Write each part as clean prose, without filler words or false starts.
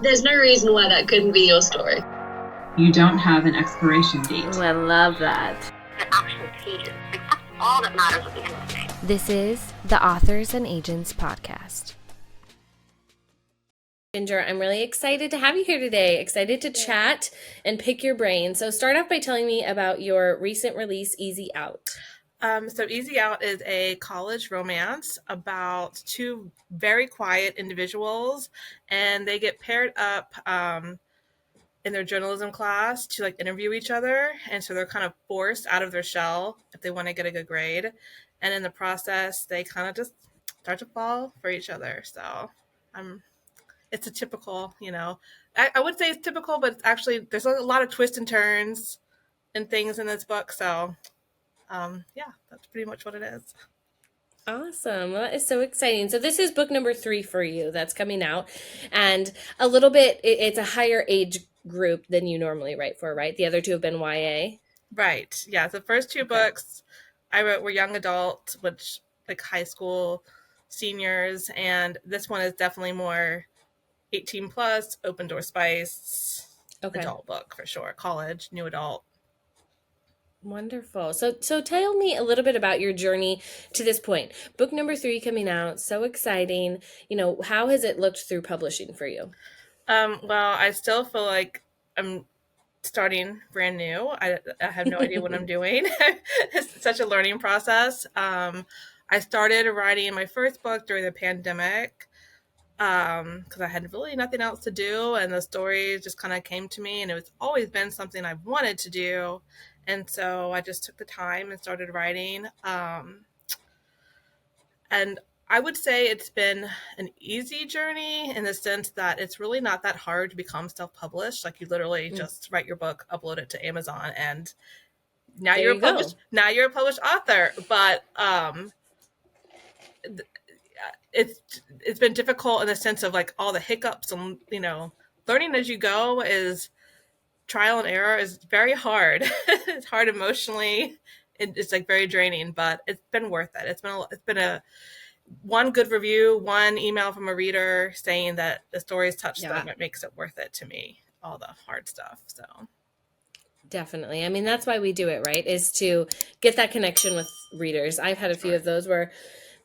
There's no reason why that couldn't be your story. You don't have an expiration date. I love that. The actual pages. Like, that's all that matters at the end of the day. This is the Authors and Agents podcast. Ginger, I'm really excited to have you here today. Excited to chat and pick your brain. So start off by telling me about your recent release, Easy Out. So Easy Out is a college romance about two very quiet individuals, and they get paired up in their journalism class to like interview each other. And so they're kind of forced out of their shell if they want to get a good grade. And in the process, they kind of just start to fall for each other. So it's a typical, I would say it's typical, but it's actually, there's a lot of twists and turns and things in this book. So yeah, that's pretty much what it is. Awesome. Well, that is so exciting. So this is book number 3 for you that's coming out. And a little bit, it's a higher age group than you normally write for, right? The other two have been YA. Right. Yeah. The first two books I wrote were young adult, which like high school seniors. And this one is definitely more 18 plus, open door spice, adult book for sure. College, new adult. Wonderful. So tell me a little bit about your journey to this point. Book number 3 coming out, so exciting. How has it looked through publishing for you? Well, I still feel like I'm starting brand new. I have no idea what I'm doing. It's such a learning process. I started writing my first book during the pandemic because I had really nothing else to do, and the stories just kind of came to me, and it's always been something I've wanted to do. And so I just took the time and started writing. And I would say it's been an easy journey in the sense that it's really not that hard to become self-published. Like you literally just write your book, upload it to Amazon, and now you're a published author. But it's been difficult in the sense of like all the hiccups and learning as you go is trial and error is very hard. It's hard emotionally. It's like very draining, but it's been worth it. It's been a one good review, one email from a reader saying that the stories touched them. It makes it worth it to me, all the hard stuff. So definitely. I mean, that's why we do it, right? Is to get that connection with readers. I've had a few of those where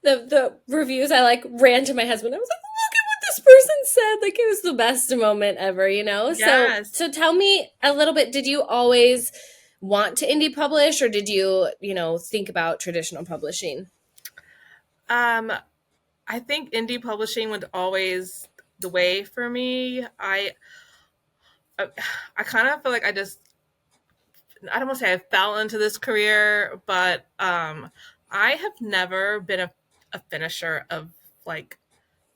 the reviews, I like ran to my husband. I was like, look at what this person said. Like it was the best moment ever, Yes. So tell me a little bit, did you always want to indie publish, or did you, think about traditional publishing? I think indie publishing was always the way for me. I kind of feel like I don't want to say I fell into this career, but I have never been a finisher of like,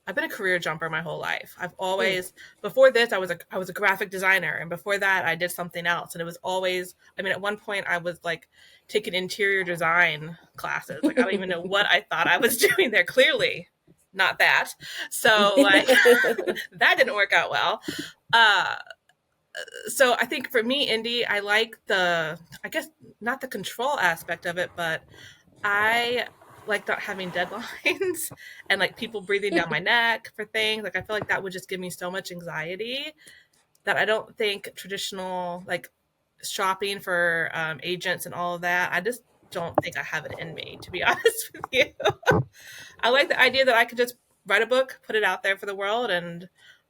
I've been a career jumper my whole life. I've always, before this, I was a graphic designer. And before that, I did something else. And it was always, at one point I was like taking interior design classes. Like, I don't even know what I thought I was doing there. Clearly not that. So like, that didn't work out well. So I think for me, indie, I like I guess not the control aspect of it, but I like not having deadlines and like people breathing down my neck for things. Like I feel like that would just give me so much anxiety that I don't think traditional like shopping for agents and all of that, I just don't think I have it in me, to be honest with you. I like the idea that I could just write a book, put it out there for the world, and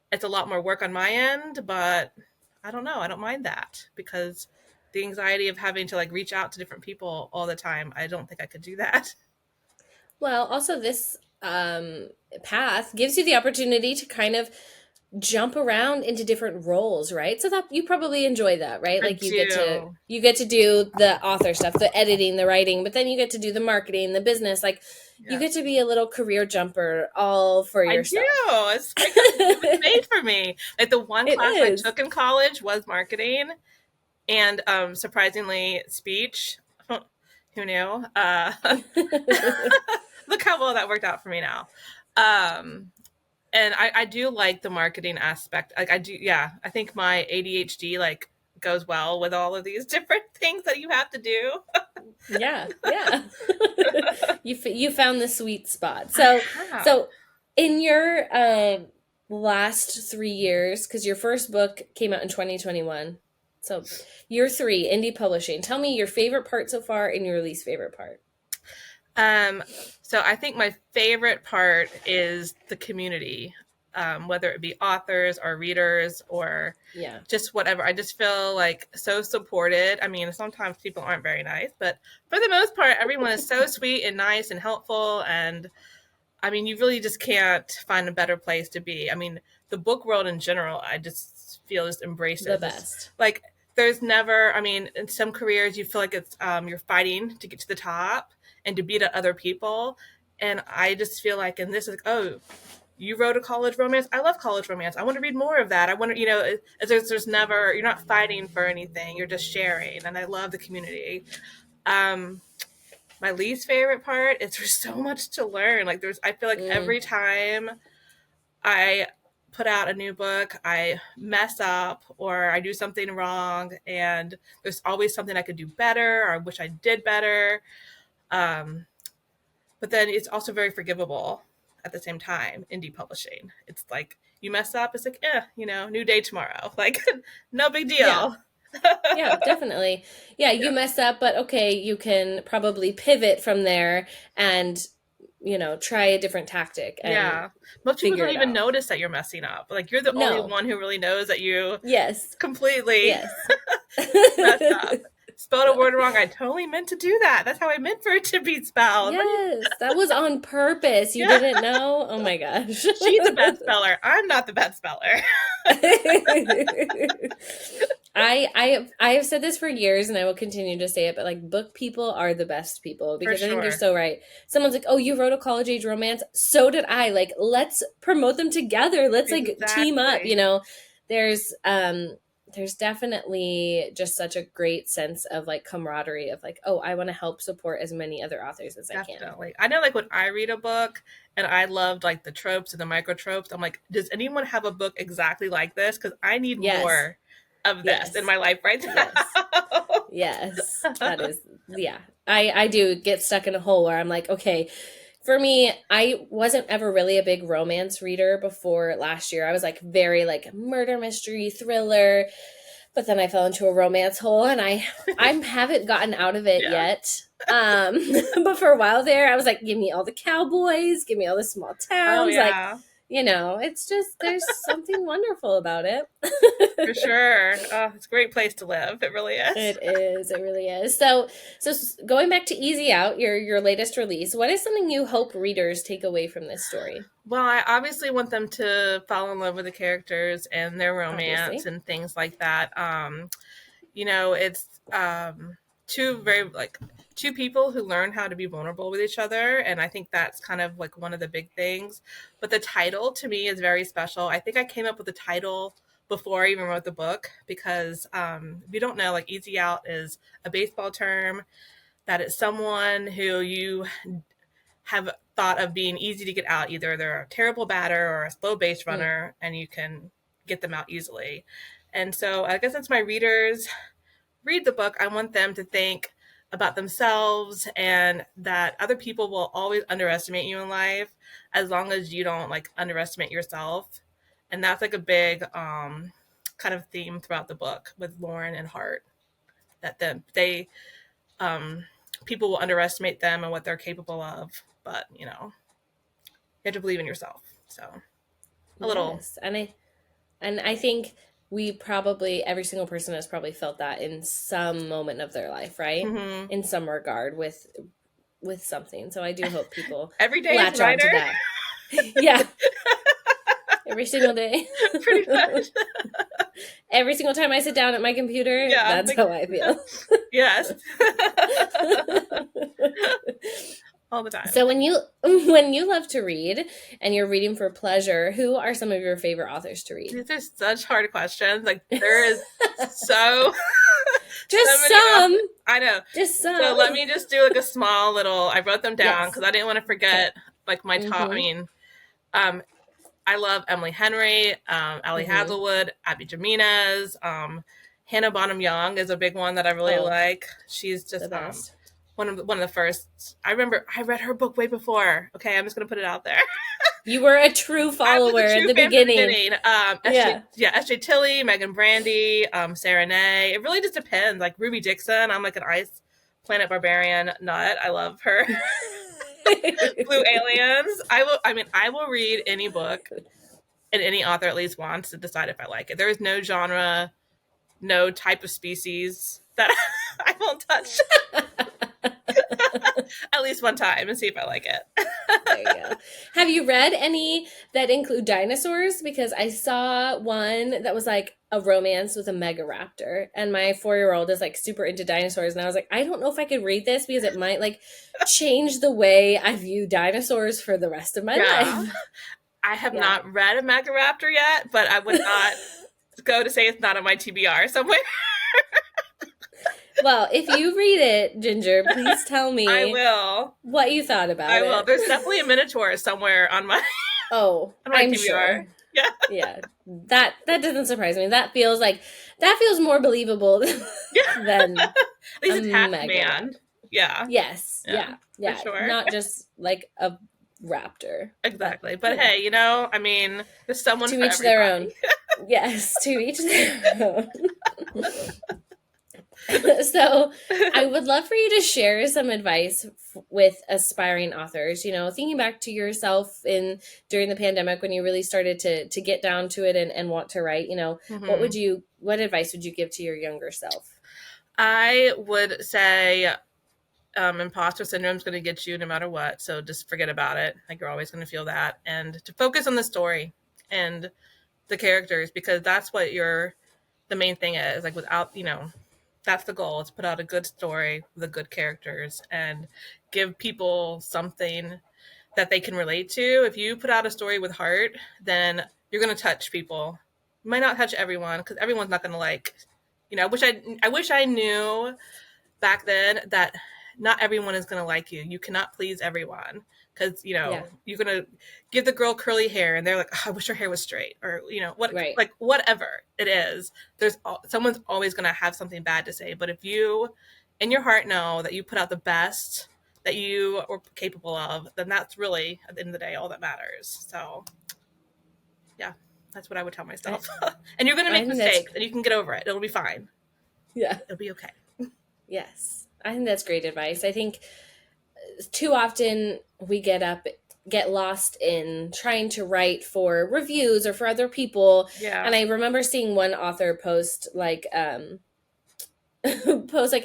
it's a lot more work on my end, but I don't know. I don't mind that because the anxiety of having to like reach out to different people all the time, I don't think I could do that. Well, also this path gives you the opportunity to kind of jump around into different roles, right? So that you probably enjoy that, right? Like you get to do the author stuff, the editing, the writing, but then you get to do the marketing, the business. Like you get to be a little career jumper all for yourself. I do. It's made for me. Like the one class I took in college was marketing and surprisingly speech. Who knew? Look how well that worked out for me now. And I do like the marketing aspect. Like I do, yeah. I think my ADHD like goes well with all of these different things that you have to do. Yeah. You found the sweet spot. So in your last 3 years, because your first book came out in 2021. So year 3, indie publishing. Tell me your favorite part so far and your least favorite part. So I think my favorite part is the community, whether it be authors or readers or just whatever. I just feel like so supported. I mean, sometimes people aren't very nice, but for the most part, everyone is so sweet and nice and helpful. And I mean, you really just can't find a better place to be. I mean, the book world in general, I just feel just embraces the best. Like, there's never, I mean, in some careers, you feel like it's you're fighting to get to the top and to beat out other people. And I just feel like in this, like, oh, you wrote a college romance. I love college romance. I want to read more of that. I want to, you know, there's never, you're not fighting for anything. You're just sharing. And I love the community. My least favorite part is there's so much to learn. Like I feel like every time I put out a new book, I mess up or I do something wrong, and there's always something I could do better or I wish I did better. But then it's also very forgivable at the same time, indie publishing. It's like you mess up, it's like, you know, new day tomorrow. Like, no big deal. Yeah. Yeah, definitely. Yeah, you mess up, but okay, you can probably pivot from there and, you know, try a different tactic. And most people don't even notice that you're messing up. Like, you're the only one who really knows that you completely messed up. Spelled a word wrong. I totally meant to do that. That's how I meant for it to be spelled. Yes, that was on purpose. You didn't know? Oh my gosh. She's the best speller. I'm not the best speller. I have said this for years and I will continue to say it, but like book people are the best people because I think you're so right. Someone's like, oh, you wrote a college age romance. So did I. Like, let's promote them together. Let's like team up, you know. There's definitely just such a great sense of like camaraderie of like, oh, I want to help support as many other authors as I can. I know, like when I read a book and I loved like the tropes and the micro tropes, I'm like, does anyone have a book exactly like this? Because I need more of this in my life right now. Yes. That is, I do get stuck in a hole where I'm like, okay, for me, I wasn't ever really a big romance reader before last year. I was like very like murder mystery, thriller, but then I fell into a romance hole and I haven't gotten out of it yet. But for a while there, I was like, give me all the cowboys, give me all the small towns. Like, you know, it's just, there's something wonderful about it. For sure. Oh, it's a great place to live. It really is. It is. It really is. So going back to Easy Out, your latest release, what is something you hope readers take away from this story? Well, I obviously want them to fall in love with the characters and their romance and things like that. You know, it's two people who learn how to be vulnerable with each other. And I think that's kind of like one of the big things. But the title to me is very special. I think I came up with the title before I even wrote the book because if you don't know, like Easy Out is a baseball term that is someone who you have thought of being easy to get out. Either they're a terrible batter or a slow base runner and you can get them out easily. And so I guess as my readers read the book, I want them to think about themselves and that other people will always underestimate you in life as long as you don't like underestimate yourself. And that's like a big kind of theme throughout the book with Lauren and Hart, that they people will underestimate them and what they're capable of, but you know, you have to believe in yourself. So little. And I think we probably, every single person has probably felt that in some moment of their life, right? Mm-hmm. In some regard with something. So I do hope people every day latch on to that. Yeah. Every single day. Pretty much. Every single time I sit down at my computer, that's how I feel. Yes. All the time. So when you love to read and you're reading for pleasure, who are some of your favorite authors to read? These are such hard questions. Like there is so just some. I know. Just some. So let me just do like a small little. I wrote them down because I didn't want to forget like my top. I mean, I love Emily Henry, Ali Hazelwood, Abby Jimenez, Hannah Bonham Young is a big one that I really like. She's just one of the first. I remember I read her book way before. Okay, I'm just gonna put it out there. You were a true follower at the beginning. S.J. Tilly, Megan Brandy, Sarah Nay. It really just depends. Like Ruby Dixon, I'm like an Ice Planet Barbarian nut. I love her. Blue Aliens. I will read any book and any author at least once to decide if I like it. There is no genre, no type of species that I won't touch. At least one time and see if I like it. There you go. Have you read any that include dinosaurs? Because I saw one that was like a romance with a mega raptor, and my 4-year-old is like super into dinosaurs, and I was like, I don't know if I could read this because it might like change the way I view dinosaurs for the rest of my life. I have not read a mega raptor yet, but I would not go to say it's not on my TBR somewhere. Well, if you read it, Ginger, please tell me. I will. What you thought about it. I will. There's definitely a Minotaur somewhere on my. I'm TBR. sure. Yeah. Yeah. That doesn't surprise me. That feels more believable than at least it's half mega. man. Yeah. Yes. Yeah. For sure. Not just like a raptor. Exactly. But hey, I mean, there's someone to for each their own. everybody. Yes, to each their own. So I would love for you to share some advice with aspiring authors, thinking back to yourself during the pandemic when you really started to get down to it and want to write, what advice would you give to your younger self? I would say imposter syndrome is going to get you no matter what. So just forget about it. Like you're always going to feel that, and to focus on the story and the characters, because that's what the main thing is. Like without, that's the goal, is put out a good story with the good characters and give people something that they can relate to. If you put out a story with heart, then you're going to touch people. You might not touch everyone because everyone's not going to like, I wish I knew back then that not everyone is going to like you. You cannot please everyone because, you're going to give the girl curly hair and they're like, oh, I wish her hair was straight, or, like whatever it is, someone's always going to have something bad to say. But if you in your heart know that you put out the best that you are capable of, then that's really at the end of the day, all that matters. So yeah, that's what I would tell myself. And you're going to make mistakes and you can get over it. It'll be fine. Yeah. It'll be okay. Yes. I think that's great advice. I think too often we get lost in trying to write for reviews or for other people. Yeah. And I remember seeing one author post like a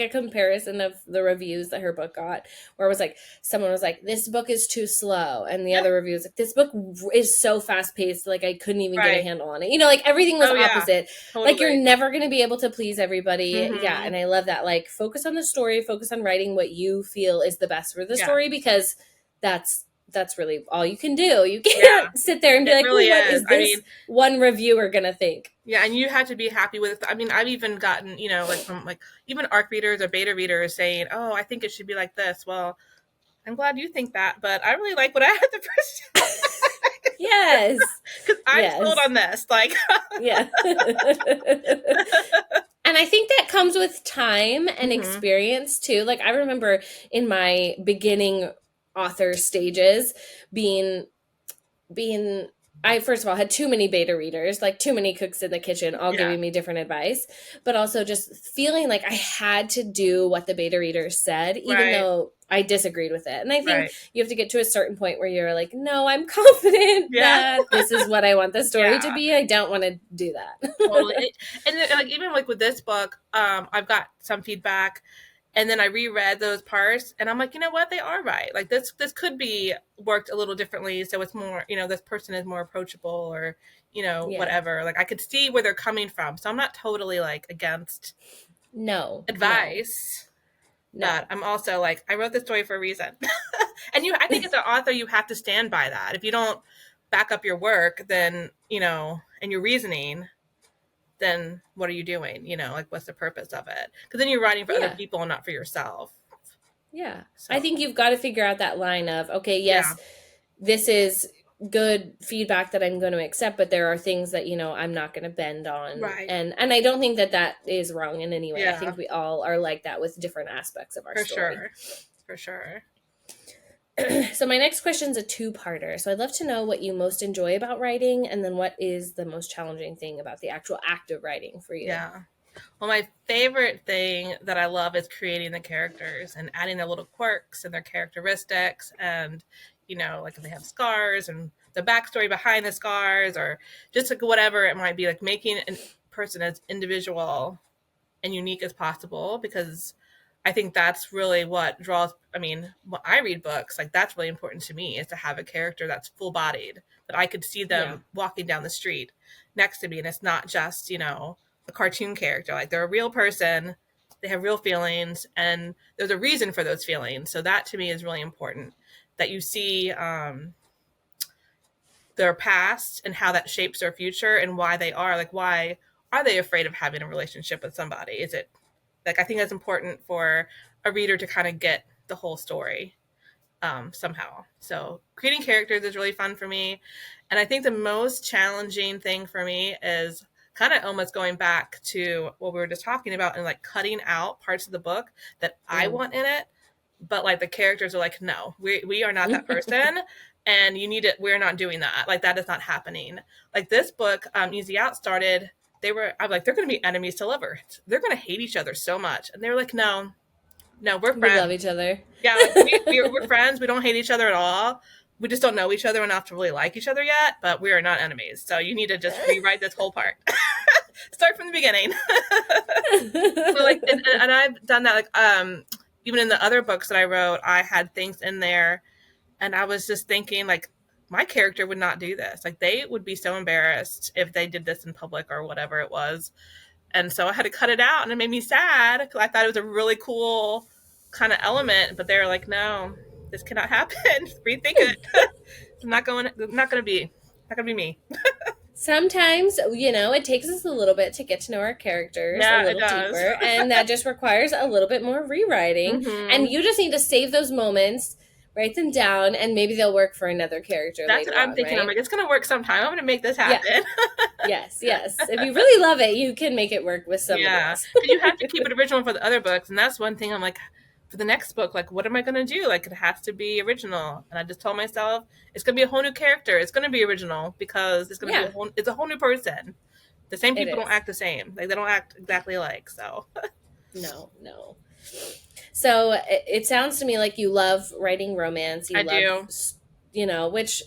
comparison of the reviews that her book got, where it was like, someone was like, this book is too slow, and the other review was like, this book is so fast paced, like I couldn't even get a handle on it. Like everything was opposite. Totally. Like you're never going to be able to please everybody. Mm-hmm. Yeah. And I love that. Like focus on the story, focus on writing what you feel is the best for the story, because that's really all you can do. You can't sit there and be like, really what is this one reviewer gonna think? Yeah, and you have to be happy with it. I mean, I've even gotten, from even ARC readers or beta readers saying, oh, I think it should be like this. Well, I'm glad you think that, but I really like what I had the first time. Yes. Because I'm sold on this. Like, yeah. And I think that comes with time and experience too. Like I remember in my beginning author stages being I first of all had too many beta readers, like too many cooks in the kitchen, all giving me different advice, but also just feeling like I had to do what the beta readers said, even though I disagreed with it. And I think you have to get to a certain point where you're like, no, I'm confident that this is what I want the story to be. I don't want to do that. Totally. And like, even like with this book, I've got some feedback. And then I reread those parts and I'm like, you know what? They are right. Like this could be worked a little differently. So it's more, this person is more approachable or, whatever. Like I could see where they're coming from. So I'm not totally like against advice. No. But I'm also like, I wrote this story for a reason. And I think as an author, you have to stand by that. If you don't back up your work, then, and your reasoning, then what are you doing? Like what's the purpose of it? Because then you're writing for other people and not for yourself. Yeah. So. I think you've got to figure out that line of, okay, yes, this is good feedback that I'm going to accept, but there are things that, I'm not going to bend on. Right. And I don't think that is wrong in any way. I think we all are like that with different aspects of our story. For sure. So my next question is a two-parter. So I'd love to know what you most enjoy about writing, and then what is the most challenging thing about the actual act of writing for you. Yeah. Well, my favorite thing that I love is creating the characters and adding their little quirks and their characteristics, and like if they have scars and the backstory behind the scars, or just like whatever it might be, like making a person as individual and unique as possible, because I think that's really what draws. I mean, when I read books, like that's really important to me, is to have a character that's full bodied, that I could see them walking down the street next to me, and it's not just a cartoon character. Like they're a real person, they have real feelings, and there's a reason for those feelings. So that to me is really important, that you see their past and how that shapes their future, and why they are like, why are they afraid of having a relationship with somebody? Is it like, I think that's important for a reader to kind of get the whole story somehow. So creating characters is really fun for me. And I think the most challenging thing for me is kind of almost going back to what we were just talking about, and like cutting out parts of the book that I want in it, but like the characters are like, no, we are not that person. And you need it. We're not doing that. Like that is not happening. Like this book, Easy Out started, I'm like, they're going to be enemies to lovers. They're going to hate each other so much. And they were like, no, we're friends. We love each other. Yeah, like we're friends. We don't hate each other at all. We just don't know each other enough to really like each other yet, but we are not enemies. So you need to just rewrite this whole part. Start from the beginning. So like, and I've done that. Like, even in the other books that I wrote, I had things in there, and I was just thinking, like, my character would not do this. Like, they would be so embarrassed if they did this in public or whatever it was. And so I had to cut it out, and it made me sad because I thought it was a really cool kind of element. But they were like, no, this cannot happen. Rethink it. It's not going to be me. Sometimes, it takes us a little bit to get to know our characters a little deeper, and that just requires a little bit more rewriting. Mm-hmm. And you just need to save those moments, write them down, and maybe they'll work for another character. That's what I'm thinking. Right? I'm like, it's going to work sometime. I'm going to make this happen. Yeah. Yes. If you really love it, you can make it work with somebody else. But you have to keep it original for the other books, and that's one thing I'm like, for the next book, like, what am I going to do? Like, it has to be original. And I just told myself, it's going to be a whole new character. It's going to be original because it's going to be it's a whole new person. The same people don't act the same. Like, they don't act exactly alike. So no. So it sounds to me like you love writing romance. I do. Which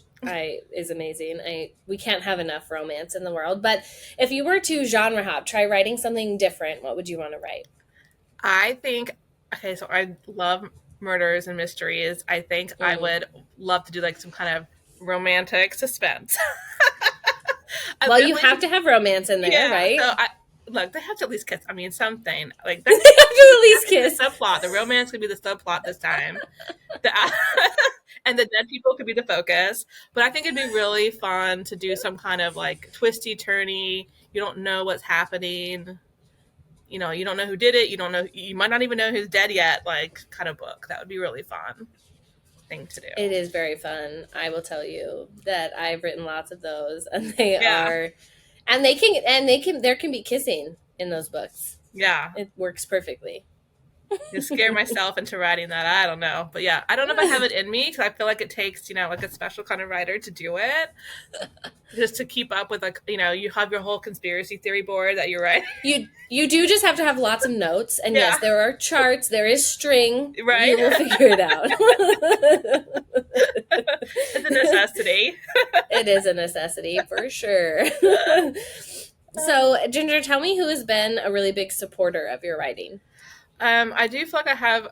is amazing. We can't have enough romance in the world. But if you were to genre hop, try writing something different, what would you want to write? I think, okay, so I love murders and mysteries. I think I would love to do like some kind of romantic suspense. Well, you have to have romance in there, right? So look, they have to at least kiss. I mean, something like that. They have to at least kiss. The subplot. The romance could be the subplot this time. And the dead people could be the focus. But I think it'd be really fun to do some kind of like twisty turny. You don't know what's happening. You don't know who did it. You don't know. You might not even know who's dead yet. Like kind of book. That would be really fun thing to do. It is very fun. I will tell you that I've written lots of those, and they are, and they can. There can be kissing in those books. Yeah, it works perfectly. You scare myself into writing that. I don't know. But yeah, I don't know if I have it in me because I feel like it takes, like a special kind of writer to do it. Just to keep up with, like, you have your whole conspiracy theory board that you're writing. You do just have to have lots of notes. And yes, there are charts. There is string. Right. You will figure it out. It's a necessity. It is a necessity for sure. So, Ginger, tell me who has been a really big supporter of your writing. I do feel like I have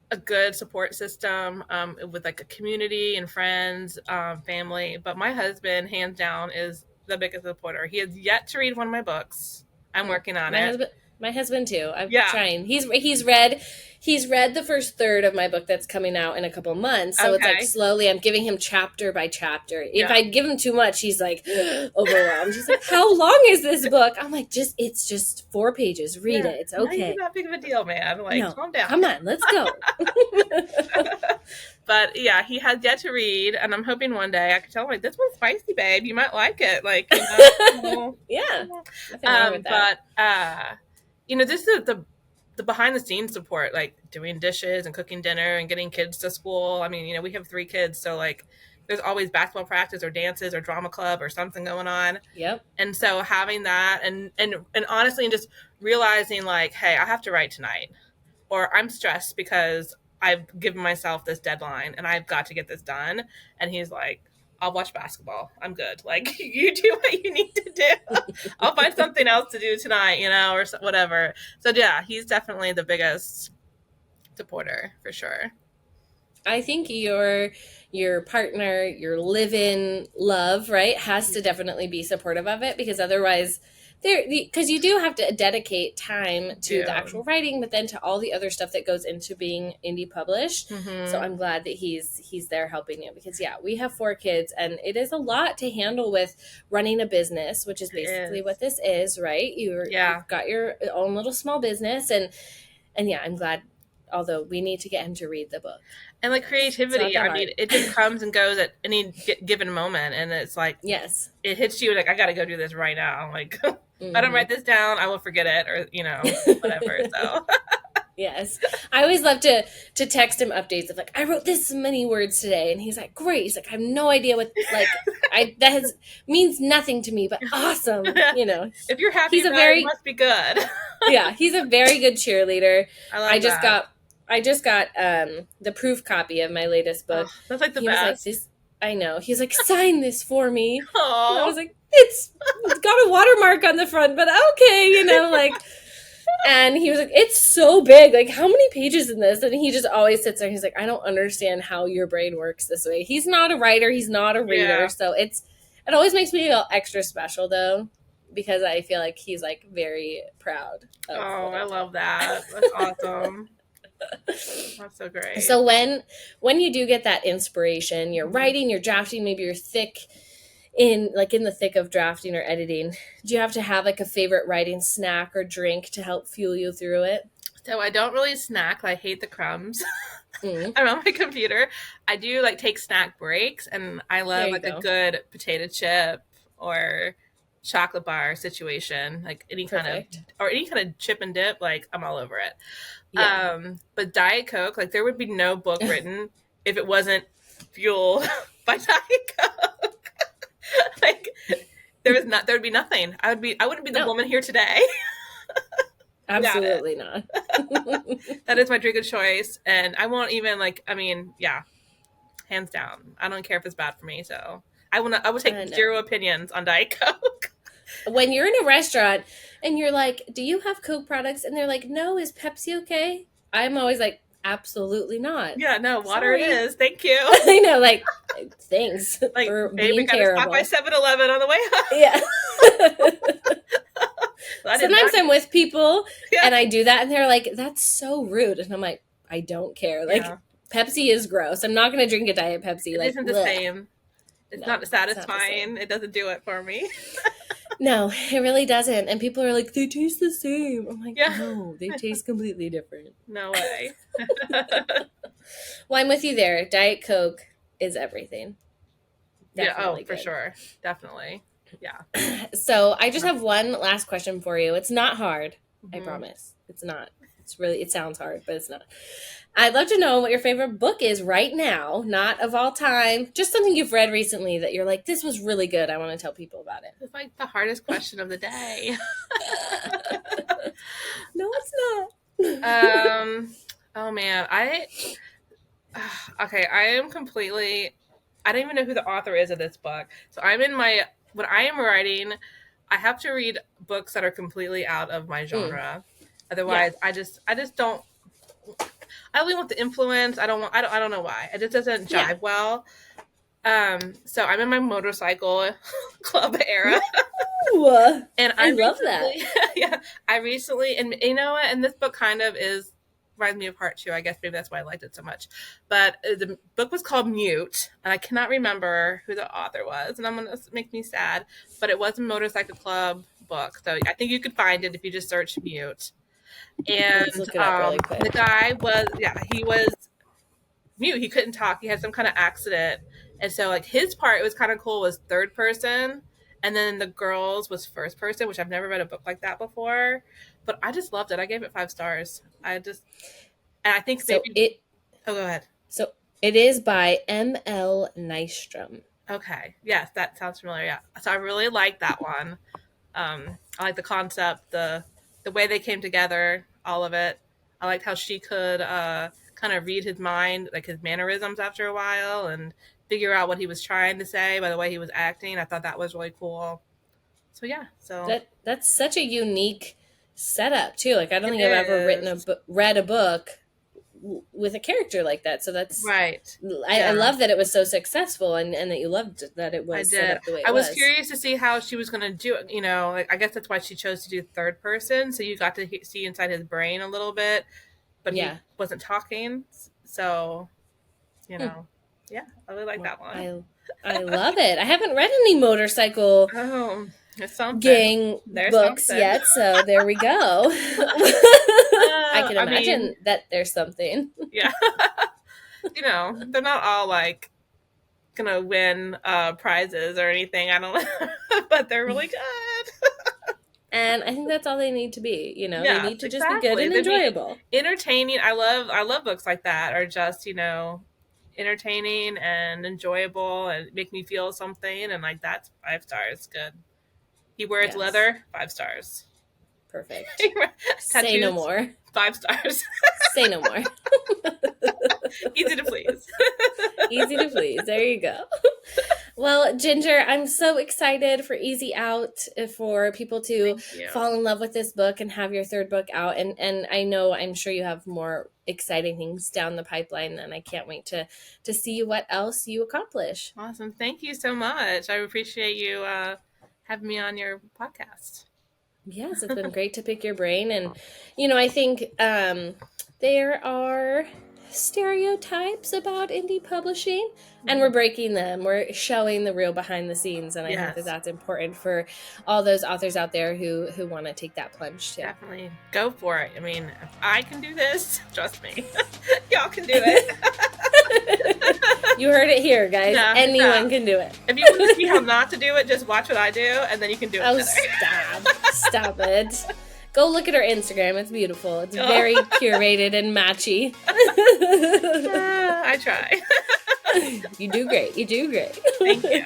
a good support system with like a community and friends, family. But my husband, hands down, is the biggest supporter. He has yet to read one of my books. I'm working on it. My husband too. I'm trying. He's read the first third of my book that's coming out in a couple months. So It's like slowly I'm giving him chapter by chapter. If I give him too much, he's like overwhelmed. He's like, "How long is this book?" I'm like, it's just 4 pages. Read it. It's okay. It's not big of a deal, man. Like, calm down. Come on, let's go. But yeah, he has yet to read, and I'm hoping one day I can tell him, like, this one's spicy, babe. You might like it. Like, yeah. But this is the behind the scenes support, like doing dishes and cooking dinner and getting kids to school. I mean, we have 3 kids, so like there's always basketball practice or dances or drama club or something going on. Yep. And so having that and honestly, and just realizing like, hey, I have to write tonight, or I'm stressed because I've given myself this deadline and I've got to get this done. And he's like, I'll watch basketball. I'm good. Like, you do what you need to do. I'll find something else to do tonight, or whatever. So yeah, he's definitely the biggest supporter for sure. I think your partner, your live-in love, right, has to definitely be supportive of it, because otherwise because you do have to dedicate time to the actual writing, but then to all the other stuff that goes into being indie published. Mm-hmm. So I'm glad that he's there helping you, because we have 4 kids and it is a lot to handle with running a business, which is basically what this is, right? You've got your own little small business, and I'm glad. Although we need to get him to read the book. And like creativity, I mean, it just comes and goes at any given moment. And it's like, yes, it hits you like, I got to go do this right now. Like, if I don't write this down, I will forget it, or, whatever. So, yes. I always love to text him updates of like, I wrote this many words today. And he's like, great. He's like, I have no idea what, like, means nothing to me, but awesome. If you're happy, it must be good. Yeah. He's a very good cheerleader. I just got the proof copy of my latest book. Oh, that's like the best. I know. He's like, sign this for me. Aww. And I was like, it's got a watermark on the front, but okay, like. And he was like, it's so big. Like, how many pages in this? And he just always sits there. He's like, I don't understand how your brain works this way. He's not a writer. He's not a reader. Yeah. So it always makes me feel extra special, though, because I feel like he's like very proud. I love that. That's awesome. That's so great. So when you do get that inspiration, you're writing, you're drafting, maybe you're in the thick of drafting or editing, do you have to have like a favorite writing snack or drink to help fuel you through it? So I don't really snack. I hate the crumbs. I'm on my computer. I do like take snack breaks, and I love like a good potato chip or chocolate bar situation, like any kind of chip and dip. Like, I'm all over it. Yeah. But Diet Coke, like, there would be no book written if it wasn't fueled by Diet Coke. Like, there would be nothing. I wouldn't be the woman here today. Absolutely not. That is my drink of choice, and I won't even hands down. I don't care if it's bad for me. So I will take zero opinions on Diet Coke. When you're in a restaurant and you're like, do you have Coke products? And they're like, no, is Pepsi okay? I'm always like, absolutely not. Yeah, no, water. Sorry. It is. Thank you. I know, like, thanks like, for being we terrible. Stop by 7-Eleven on the way home. Yeah. Sometimes I'm with people and I do that and they're like, that's so rude. And I'm like, I don't care. Like, Pepsi is gross. I'm not going to drink a Diet Pepsi. It isn't the same. It's not satisfying. It doesn't do it for me. No, it really doesn't. And people are like, they taste the same. I'm like, no, they taste completely different. No way. Well, I'm with you there. Diet Coke is everything. Definitely for sure. Definitely. Yeah. So I just have one last question for you. It's not hard. I promise. It's not. It sounds hard, but it's not. I'd love to know what your favorite book is right now, not of all time, just something you've read recently that you're like, this was really good. I want to tell people about it. It's like the hardest question of the day. No, it's not. Oh man, I am completely, I don't even know who the author is of this book. So when I am writing, I have to read books that are completely out of my genre. Otherwise, I just don't. I only want the influence. I don't know why. It just doesn't jive well. So I'm in my motorcycle club era. Ooh, and I love that. Yeah. I recently, and you know what? And this book kind of reminds me of Heart too. I guess maybe that's why I liked it so much. But the book was called Mute, and I cannot remember who the author was, and I'm going to make me sad. But it was a motorcycle club book. So I think you could find it if you just search Mute. And really the guy he was mute. He couldn't talk. He had some kind of accident. And so like his part, it was kind of cool, was third person. And then The Girls was first person, which I've never read a book like that before. But I just loved it. I gave it 5 stars. And I think So maybe. Oh, go ahead. so it is by M.L. Nystrom. Okay. Yes, that sounds familiar. Yeah. So I really like that one. I like the concept, the way they came together, all of it. I liked how she could kind of read his mind, like his mannerisms after a while, and figure out what he was trying to say by the way he was acting. I thought that was really cool. So yeah, That's such a unique setup too. Like I don't It think I've ever is. read a book with a character like that. So that's right. I Yeah. love that it was so successful and that you loved that it I was set did. up the way it I was curious to see how she was going to do it. You know, like I guess that's why she chose to do third person. So you got to see inside his brain a little bit, but Yeah. he wasn't talking. So, you know, yeah, I really like that one. I love it. I haven't read any motorcycle Oh, it's something. gang There's books something. yet, so there we go. I can I imagine mean- that there's something. Yeah. You know, they're not all like gonna win prizes or anything. I don't know, but they're really good. And I think that's all they need to be. You know, Yes, they need to just be good exactly. and They need- enjoyable. Entertaining. I love books like that are just, you know, entertaining and enjoyable and make me feel something, and like that's 5 stars. Good. He wears Yes. leather, 5 stars. Perfect. Say no Tattoos, more. 5 stars. Say no more. Easy to please. Easy to please. There you go. Well, Ginger, I'm so excited for Easy Out, for people to Thank you. fall in love with this book and have your third book out. And I'm sure you have more exciting things down the pipeline, and I can't wait to see what else you accomplish. Awesome. Thank you so much. I appreciate you having me on your podcast. Yes, it's been great to pick your brain. And, you know, I think there are stereotypes about indie publishing, and we're breaking them. We're showing the real behind the scenes. And I think Yes. that that's important for all those authors out there who want to take that plunge too. Definitely go for it. I mean, if I can do this, trust me, y'all can do it. You heard it here, guys. No, Anyone no. can do it. If you want to see how not to do it, just watch what I do, and then you can do it Oh, better. stop it. Go look at her Instagram. It's beautiful. It's Oh. very curated and matchy. I try. You do great. Thank you.